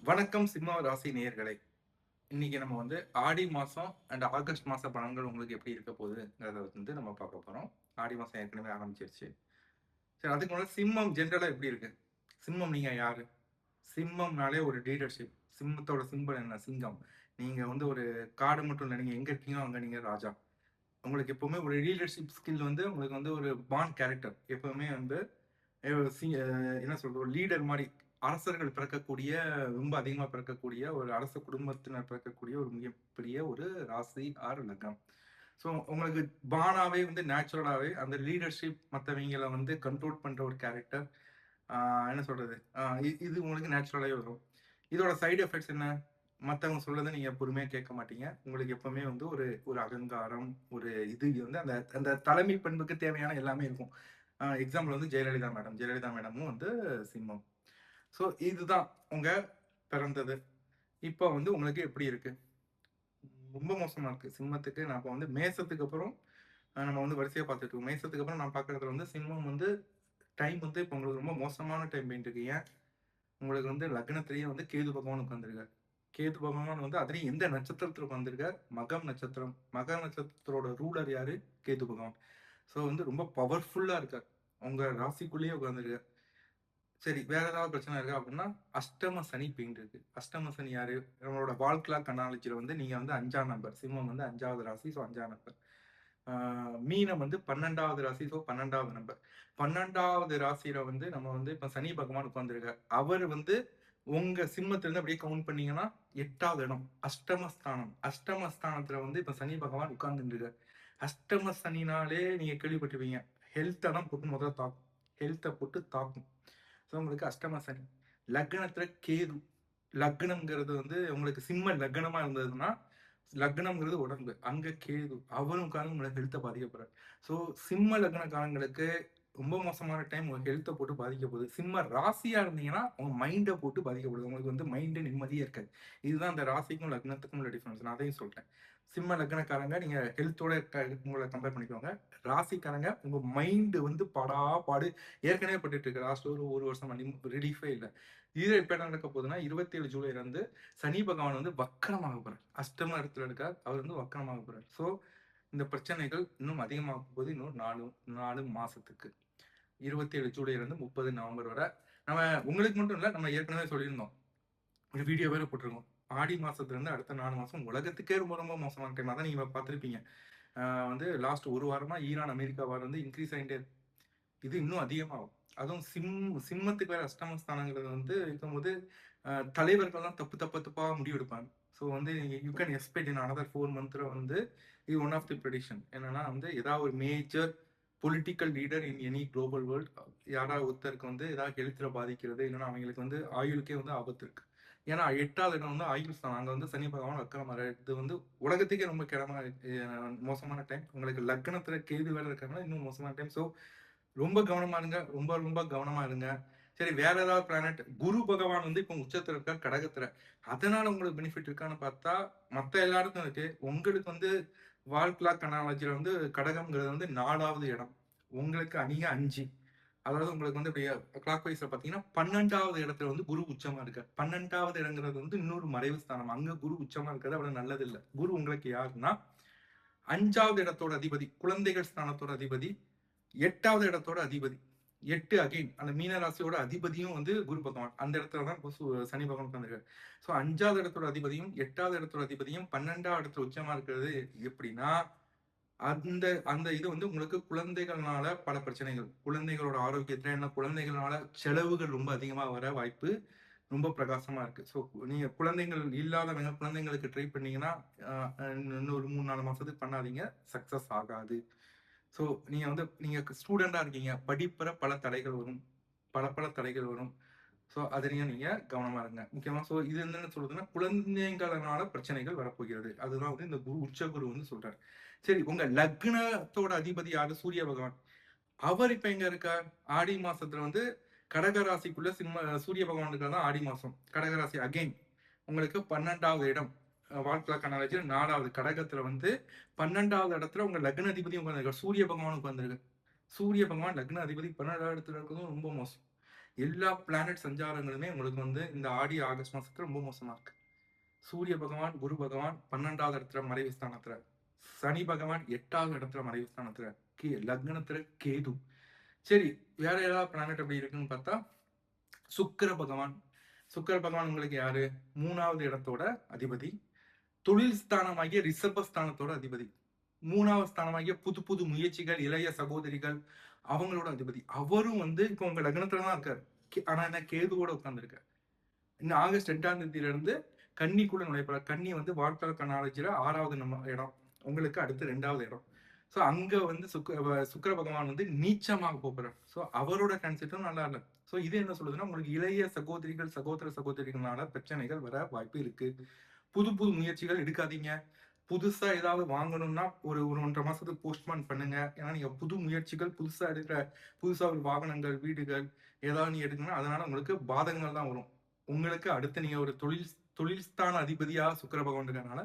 வணக்கம் சிம்ம ராசி நேயர்களே. இன்னைக்கு நம்ம வந்து ஆடி மாசம் அண்ட் ஆகஸ்ட் மாச பலன்கள் உங்களுக்கு எப்படி இருக்க போகுதுங்கிறத வந்து நம்ம பார்க்க போறோம். ஆடி மாசம் ஏற்கனவே ஆரம்பிச்சிருச்சு. சரி, அதுக்கு முன்னாடி சிம்மம் ஜென்ரலா எப்படி இருக்கு? சிம்மம் நீங்க யாரு? சிம்மம்னாலே ஒரு லீடர்ஷிப். சிம்மத்தோட சிம்பல் என்ன? சிங்கம். நீங்க வந்து ஒரு காடு மட்டும் இல்ல. நீங்க எங்க இருக்கீங்களோ அங்க நீங்க ராஜா. உங்களுக்கு எப்பவுமே ஒரு லீடர்ஷிப் ஸ்கில் வந்து உங்களுக்கு வந்து ஒரு பாண்ட் கேரக்டர். எப்பவுமே வந்து என்ன சொல்றது? ஒரு லீடர் மாரி. அரசர்கள் பிறக்கக்கூடிய ரொம்ப அதிகமா பிறக்கக்கூடிய ஒரு அரச குடும்பத்தினர் பிறக்கக்கூடிய ஒரு மிகப்பெரிய ஒரு ராசி ஆர் லக்னம். ஸோ உங்களுக்கு பானாவே வந்து நேச்சுரலாவே அந்த லீடர்ஷிப் மத்தவங்கள வந்து கண்ட்ரோல் பண்ற ஒரு கேரக்டர். என்ன சொல்றது? இது உங்களுக்கு நேச்சுரலாவே வரும். இதோட சைடு எஃபெக்ட்ஸ் என்ன? மத்தவங்க சொல்றத நீங்க பொறுமையா கேட்க மாட்டீங்க. உங்களுக்கு எப்பவுமே வந்து ஒரு ஒரு அகங்காரம், ஒரு இது வந்து அந்த அந்த தலைமை பண்புக்கு தேவையான எல்லாமே இருக்கும். எக்ஸாம்பிள் வந்து ஜெயலலிதா மேடம். ஜெயலலிதா மேடமும் வந்து சிம்மம். ஸோ இதுதான் உங்க பிறந்தது. இப்போ வந்து உங்களுக்கு எப்படி இருக்கு? ரொம்ப மோசமா இருக்கு. சிம்மத்துக்கு நான் இப்ப வந்து மேசத்துக்கு அப்புறம் நம்ம வந்து வரிசையா பார்த்துட்டு இருக்கோம். மேசத்துக்கு அப்புறம் நான் பார்க்குறதுல வந்து சிம்மம் வந்து டைம் வந்து இப்போ உங்களுக்கு ரொம்ப மோசமான டைம் போயிட்டு இருக்கு. ஏன்? உங்களுக்கு வந்து லக்னத்திலேயே வந்து கேது பகவான் உட்கார்ந்திருக்காரு. கேது பகவான் வந்து அதுலயும் எந்த நட்சத்திரத்துல உட்கார்ந்திருக்கார்? மகம் நட்சத்திரம். மக நட்சத்திரத்தோட ரூலர் யாரு? கேது பகவான். ஸோ வந்து ரொம்ப பவர்ஃபுல்லா இருக்கார். உங்க ராசிக்குள்ளேயே உட்கார்ந்திருக்கார். சரி, வேற ஏதாவது பிரச்சனை இருக்கா அப்படின்னா, அஷ்டம சனி பெயிண்ட் இருக்கு. அஷ்டம சனி யாரு? நம்மளோட வால் கிளாக் அனாலஜில வந்து நீங்க வந்து 5ஆம் நம்பர். சிம்மம் வந்து 5வது ராசி. ஸோ 5ஆம் நம்பர். ஆ மீனம் வந்து 12வது ராசி. ஸோ 12வது நம்பர். 12வது ராசியில வந்து நம்ம வந்து இப்ப சனி பகவான் உட்கார்ந்திருக்கார். அவர் வந்து உங்க சிம்மத்திலிருந்து அப்படியே கவுண்ட் பண்ணீங்கன்னா 8வது இடம். அஷ்டமஸ்தானம். அஷ்டமஸ்தானத்துல வந்து இப்ப சனி பகவான் உட்கார்ந்துட்டு இருக்கார். அஷ்டம சனினாலே நீங்க கேள்விப்பட்டிருப்பீங்க. ஹெல்த்த தான் போட்டு முதல்ல தாக்கும். ஹெல்த்த போட்டு தாக்கும். ஸோ உங்களுக்கு அஷ்டம சனி. லக்னத்துல கேது. லக்னம்ங்கிறது வந்து உங்களுக்கு சிம்ம லக்னமா இருந்ததுன்னா, லக்னம்ங்கிறது உடம்பு. அங்க கேது. அவரும் உட்கார்ந்து உங்கள ஹெல்த்த பாதிக்க போறாரு. ஸோ சிம்ம லக்னக்காரங்களுக்கு ரொம்ப மோசமான டைம். உங்க ஹெல்த்த போட்டு பாதிக்க போகுது. சிம்ம ராசியா இருந்தீங்கன்னா, உங்க மைண்ட போட்டு பாதிக்கப்படுது. உங்களுக்கு வந்து மைண்ட் நிம்மதியே இருக்காது. இதுதான் அந்த ராசிக்கும் லக்னத்துக்கும் உள்ள டிஃபரன்ஸ். நான் அதையும் சொல்ட்டேன். சிம்ம லக்னக்காரங்க நீங்க ஹெல்த்தோட உங்கள கம்பேர் பண்ணிக்கோங்க. ராசிக்காரங்க உங்க மைண்ட் வந்து பாடு ஏற்கனவே பட்டுட்டு இருக்கு. லாஸ்ட் ஒரு வருஷமா ரிலீஃபே இல்ல. இது இப்ப என்ன நடக்க போகுதுன்னா, 27 ஜூலைல இருந்து சனி பகவான் வந்து வக்கரமாக போறார். அஷ்டம இடத்துல இருக்கார். அவர் வந்து வக்கரமாக போறார். ஸோ இந்த பிரச்சனைகள் இன்னும் அதிகமாக போகுது. இன்னும் 4 மாசத்துக்கு. 27 ஜூலைல இருந்து 30 நவம்பர் வரை. நம்ம உங்களுக்கு மட்டும் இல்ல, நம்ம ஏற்கனவே சொல்லியிருந்தோம். ஒரு வீடியோ வேற போட்டிருக்கோம். ஆடி மாசத்துல இருந்து அடுத்த 4 மாசம் உலகத்துக்கே ரொம்ப ரொம்ப மோசமான டைம். அதான் நீங்க பார்த்திருப்பீங்க. வந்து லாஸ்ட் ஒரு வாரமா ஈரான், அமெரிக்கா வார் வந்து இன்கிரீஸ் ஆயிட்டே இருக்கு. இது இன்னும் அதிகமாகும். அதுவும் சிம்மத்துக்கு வேற அஷ்டமஸ்தானங்கிறது வந்து இருக்கும்போது, தலைவர்கள்லாம் தப்பா முடிவெடுப்பாங்க. ஸோ வந்து you can expect in another 4 மந்த்ல வந்து இது ஒன் ஆஃப் தி ப்ரெடிக்ஷன். என்னன்னா வந்து ஏதாவது ஒரு major political leader in any global world யாராவது ஒருத்தருக்கு வந்து ஏதாவது ஹெல்த்ல பாதிக்கிறது, இல்லைன்னா அவங்களுக்கு வந்து ஆயுளுக்கே வந்து ஆபத்து இருக்கு. ஏன்னா 8வது இடம் வந்து ஆயுள் ஸ்தானம். அங்க வந்து சனி பகவான் வக்கரமாறாரு. இது வந்து உலகத்துக்கே ரொம்ப மோசமான டைம். உங்களுக்கு லக்னத்துல கேது வேற இருக்காங்கன்னா இன்னும் மோசமான டைம். ஸோ ரொம்ப கவனமா இருங்க. ரொம்ப ரொம்ப கவனமா இருங்க. சரி, வேற ஏதாவது பிளானட் குரு பகவான் வந்து இப்போ உச்சத்துல இருக்கார் கடகத்துல. அதனால உங்களுக்கு பெனிஃபிட் இருக்கான்னு பார்த்தா, மத்த எல்லாருக்கும் இருக்கு. உங்களுக்கு வந்து வால் கிளாக் அனாலஜில வந்து கடகம்ங்கிறது வந்து 4வது இடம். உங்களுக்கு அணிய 5. அதாவது உங்களுக்கு வந்து இப்படி கிளாக் வைஸ்ல பார்த்தீங்கன்னா, 12வது இடத்துல வந்து குரு உச்சமா இருக்கார். 12வது இடங்கிறது வந்து இன்னொரு மறைவு ஸ்தானம். அங்க குரு உச்சமா இருக்கிறது அவ்வளவு நல்லது இல்ல. குரு உங்களுக்கு யாருன்னா 5வது இடத்தோட அதிபதி, குழந்தைகள் ஸ்தானத்தோட அதிபதி, 8வது இடத்தோட அதிபதி. 8 அகைன் அந்த மீன ராசியோட அதிபதியும் வந்து குரு பகவான். அந்த இடத்துல தான் சனி பகவான் உட்கார்ந்திருக்காரு. ஸோ 5வது இடத்தோட அதிபதியும், 8வது இடத்தோட அதிபதியும் 12வது இடத்துல உச்சமா இருக்கிறது எப்படின்னா, அந்த அந்த இது வந்து உங்களுக்கு குழந்தைகள்னால பல பிரச்சனைகள். குழந்தைகளோட ஆரோக்கியத்துல என்ன குழந்தைகள்னால செலவுகள் ரொம்ப அதிகமா வர வாய்ப்பு ரொம்ப பிரகாசமா இருக்கு. ஸோ நீங்க குழந்தைகள் இல்லாதவங்க குழந்தைங்களுக்கு ட்ரை பண்ணீங்கன்னா, அ இன்னும் ஒரு 3, 4 மாசத்துக்கு பண்ணாதீங்க. சக்சஸ் ஆகாது. ஸோ நீங்க ஸ்டூடெண்டா இருக்கீங்க. படிப்புல பல தடைகள் வரும். பல தடைகள் வரும். ஸோ அதுலயும் நீங்க கவனமா இருங்க. முக்கியமா இது என்ன சொல்றதுன்னா, குழந்தைங்கள்னால பிரச்சனைகள் வரப்போகிறது. அதுதான் வந்து இந்த உச்ச குரு வந்து சொல்றாரு. சரி, உங்க லக்னத்தோட அதிபதி யாரு? சூரிய பகவான். அவர் இப்ப எங்க இருக்கார்? ஆடி மாசத்துல வந்து கடக ராசிக்குள்ள சூரிய பகவான் இருக்கிறது தான் ஆடி மாசம். கடக ராசி அகைன் உங்களுக்கு 12வது இடம். வால்குலா அனாலஜில 4வது கடகத்துல வந்து 12வது இடத்துல உங்க லக்ன அதிபதியும் உட்கார்ந்திருக்கார். சூரிய பகவான் உட்கார்ந்திருக்கு. சூரிய பகவான் லக்ன அதிபதி 12வது இடத்துல இருக்கிறதும் ரொம்ப மோசம். எல்லா பிளானட் சஞ்சாரங்களுமே உங்களுக்கு வந்து இந்த ஆடி ஆகஸ்ட் மாசத்துல ரொம்ப மோசமா இருக்கு. சூரிய பகவான், குரு பகவான் 12வது இடத்துல மறைவு ஸ்தானத்துல, சனி பகவான் 8வது இடத்துல மறைவு ஸ்தானத்துல, லக்னத்துல கேது. சரி, வேற ஏதாவது பிளானட் எப்படி இருக்குன்னு பார்த்தா சுக்கிர பகவான். சுக்கிர பகவான் உங்களுக்கு யாரு? 3வது இடத்தோட அதிபதி. தொழில் ஸ்தானமாகிய ரிஷபஸ்தானத்தோட அதிபதி. 3வது ஸ்தானமாகிய புது புது முயற்சிகள், இளைய சகோதரிகள் அவங்களோட அதிபதி. அவரும் வந்து இப்போ உங்க லக்னத்துல தான் இருக்காரு. ஆனா என்ன கேதுவோட உட்கார்ந்துருக்காரு. இன்னும் ஆகஸ்ட் 2ஆம் தேதியில இருந்து கன்னிக்குள்ள நுழைப்பார். கன்னி வந்து வால்டர் கனாலஜில 6வது இடம். உங்களுக்கு அடுத்து 2வது இடம். ஸோ அங்க வந்து சுக்கிர பகவான் வந்து நீச்சமாக போகிறார். ஸோ அவரோட டிரான்சிட்டும் நல்லா இல்லை. ஸோ இது என்ன சொல்லுதுன்னா உங்களுக்கு இளைய சகோதரிகள், சகோதர சகோதரிகளால பிரச்சனைகள் வர வாய்ப்பு இருக்கு. புது புது முயற்சிகள் எடுக்காதீங்க. புதுசா ஏதாவது வாங்கணும்னா ஒரு ஒரு 1.5 மாசத்துக்கு போஸ்ட்போன் பண்ணுங்க. ஏன்னா நீங்க புது முயற்சிகள், புதுசா ஒரு வாகனங்கள், வீடுகள் ஏதாவது நீங்க எடுக்கணும்னா அதனால உங்களுக்கு பாதகங்கள் தான் வரும். உங்களுக்கு அடுத்து நீங்க ஒரு தொழில் ஸ்தான அதிபதியா சுக்கிர பகவான் இருக்கறனால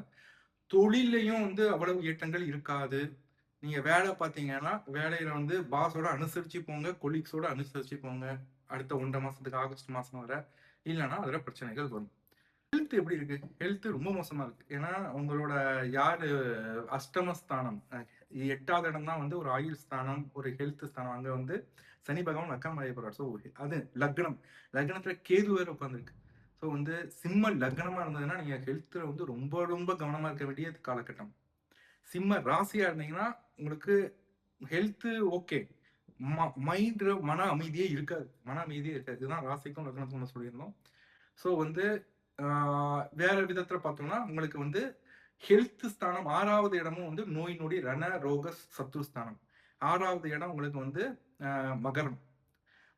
தொழிலையும் வந்து அவ்வளவு ஏற்றங்கள் இருக்காது. நீங்க வேலை பார்த்தீங்கன்னா, வேலையில வந்து பாஸோட அனுசரிச்சு போங்க, கொலீக்ஸோட அனுசரிச்சு போங்க. அடுத்த 1.5 மாசத்துக்கு ஆகஸ்ட் மாசம் வர. இல்லன்னா அதுல பிரச்சனைகள் வரும். ஹெல்த் எப்படி இருக்கு? ஹெல்த் ரொம்ப மோசமா இருக்கு. ஏன்னா உங்களோட யாரு அஷ்டமஸ்தானம் 8வது இடம் தான் வந்து ஒரு ஆயுள் ஸ்தானம், ஒரு ஹெல்த் ஸ்தானம். அங்க வந்து சனி பகவான் வக்கரம் அடைய போறார். ஸோ அது லக்னம். லக்னத்துல கேது வேற உட்கார்ந்திருக்கு. ஸோ வந்து சிம்ம லக்னமா இருந்ததுன்னா நீங்க ஹெல்த்ல வந்து ரொம்ப ரொம்ப கவனமா இருக்க வேண்டிய காலகட்டம். சிம்ம ராசியா இருந்தீங்கன்னா உங்களுக்கு ஹெல்த் ஓகே. மைண்ட்ல மன அமைதியே இருக்காது. மன அமைதியே இருக்காது. இதுதான் ராசிக்கும் லக்னத்துக்கும் நம்ம சொல்லியிருந்தோம். ஸோ வந்து வேற விதத்துல பார்த்தோம்னா உங்களுக்கு வந்து ஹெல்த் ஸ்தானம் 6வது இடமும் வந்து நோய் நொடி ரண ரோக சத்ருஸ்தானம். 6வது இடம் உங்களுக்கு வந்து மகரம்.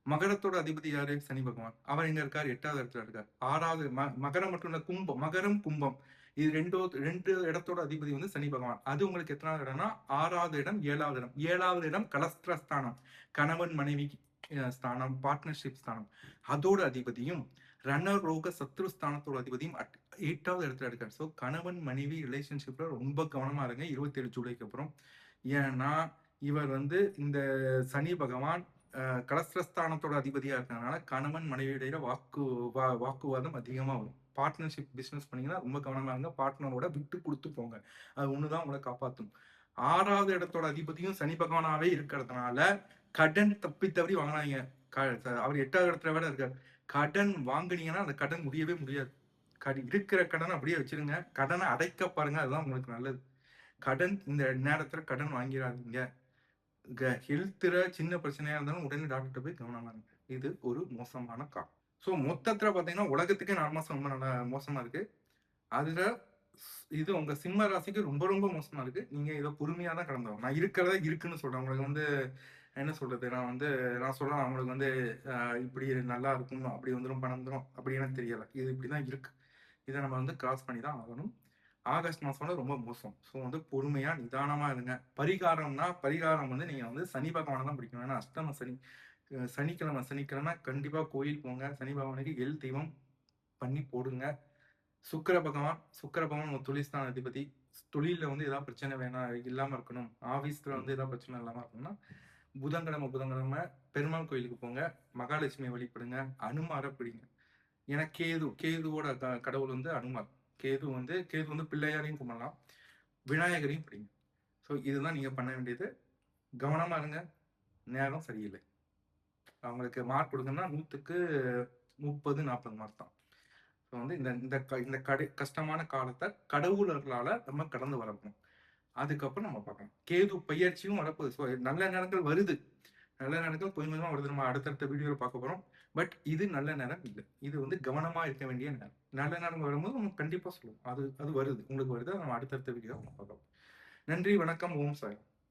மகரத்தோட அதிபதி யாரு? சனி பகவான். அவர் எங்க இருக்காரு? 8வது இடத்துல இருக்காரு. 6வது மகரம் மட்டும் இல்ல, கும்பம். மகரம், கும்பம். இது 2 இடத்தோட அதிபதி வந்து சனி பகவான். அது உங்களுக்கு எத்தனாவது இடம்னா 6வது இடம், 7வது இடம். 7வது இடம் கலஸ்திர ஸ்தானம். கணவன் மனைவி ஸ்தானம், பார்ட்னர்ஷிப் ஸ்தானம். அதோட அதிபதியும் ரணரோக சத்ருஸ்தானத்தோட அதிபதியும் 8வது இடத்துல இருக்காரு. ஸோ கணவன் மனைவி ரிலேஷன்ஷிப்ல ரொம்ப கவனமா இருங்க 27 ஜூலைக்கு அப்புறம். ஏன்னா இவர் வந்து இந்த சனி பகவான் கலஸ்திரஸ்தானத்தோட அதிபதியா இருக்கிறதுனால கணவன் மனைவி இடையில வாக்குவாதம் அதிகமா வரும். பார்ட்னர்ஷிப் பிசினஸ் பண்ணீங்கன்னா ரொம்ப கவனமா இருங்க. பார்ட்னரோட விட்டு கொடுத்து போங்க. அது ஒண்ணுதான் உங்களை காப்பாற்றும். 6வது இடத்தோட அதிபதியும் சனி பகவானாவே இருக்கிறதுனால கடன் தப்பி தவறி வாங்கினாங்க. அவர் 8வது இடத்துல வேற இருக்காரு. கடன் வாங்குனீங்கன்னா அந்த கடன் முடியவே முடியாது. இருக்கிற கடனை அப்படியே வச்சிருங்க. கடனை அடைக்க பாருங்க. அதுதான் உங்களுக்கு நல்லது. கடன் இந்த நேரத்துல கடன் வாங்கிடாதீங்க. ஹெல்த்ல சின்ன பிரச்சனையா இருந்தாலும் உடனே டாக்டர் போய் கவனமா இருங்க. இது ஒரு மோசமான காலம். ஸோ மொத்தத்துல பாத்தீங்கன்னா உலகத்துக்கே 4 மாசம் ரொம்ப நல்லா மோசமா இருக்கு. அதுல இது உங்க சிம்ம ராசிக்கு ரொம்ப ரொம்ப மோசமா இருக்கு. நீங்க இதை பொறுமையா தான் கடந்து வரணும். நான் இருக்கிறதா இருக்குன்னு சொல்றேன். உங்களுக்கு வந்து என்ன சொல்றது? நான் சொல்றேன் அவங்களுக்கு வந்து இப்படி நல்லா இருக்கும், அப்படி வந்துடும், பணம் வந்துடும் அப்படி எனக்கு தெரியல. இது இப்படிதான் இருக்கு. இதை நம்ம வந்து கிராஸ் பண்ணி தான் ஆகணும். ஆகஸ்ட் மாசம்ல ரொம்ப மோசம். ஸோ வந்து பொறுமையா நிதானமா இருங்க. பரிகாரம் வந்து நீங்க வந்து சனி பகவானை தான் பிடிக்கணும். ஏன்னா அஷ்டம சனி. சனிக்கிழமை கண்டிப்பா கோயில் போங்க. சனி பகவானுக்கு தெய்வம் பண்ணி போடுங்க. சுக்கிர பகவான் உங்க தொழில்ஸ்தான அதிபதி. தொழில வந்து ஏதாவது பிரச்சனை இல்லாம இருக்கணும். ஆபீஸ்ல வந்து ஏதாவது பிரச்சனை இல்லாம இருக்கணும்னா புதன்கிழமை பெருமாள் கோயிலுக்கு போங்க. மகாலட்சுமியை வழிபடுங்க. அனுமார பிடிங்க. ஏன்னா கேதுவோட கடவுள் வந்து அனுமார். கேது வந்து பிள்ளையாரையும் கும்பிடலாம், விநாயகரையும் பிடிங்க. ஸோ இதுதான் நீங்க பண்ண வேண்டியது. கவனமா இருங்க. நேரம் சரியில்லை. அவங்களுக்கு மார்க் கொடுங்கன்னா 100க்கு 30, 40 மார்க் தான். ஸோ வந்து இந்த கஷ்டமான காலத்தை கடவுளர்களால நம்ம கடந்து வரணும். அதுக்கப்புறம் நம்ம பார்க்கலாம். கேது பயிற்சியும் வரப்போகுது. ஸோ நல்ல நேரங்கள் வருது. நல்ல நேரங்கள் கொஞ்சம் கொஞ்சமா வருது. நம்ம அடுத்தடுத்த வீடியோல பார்க்க போறோம். பட் இது நல்ல நேரம் இல்லை. இது வந்து கவனமா இருக்க வேண்டிய நேரம். நல்ல நேரம் வரும்போது நம்ம கண்டிப்பா சொல்லுவோம். அது வருது. உங்களுக்கு வருது. நம்ம அடுத்தடுத்த வீடியோ பார்க்கலாம். நன்றி, வணக்கம், ஓம் சாய்.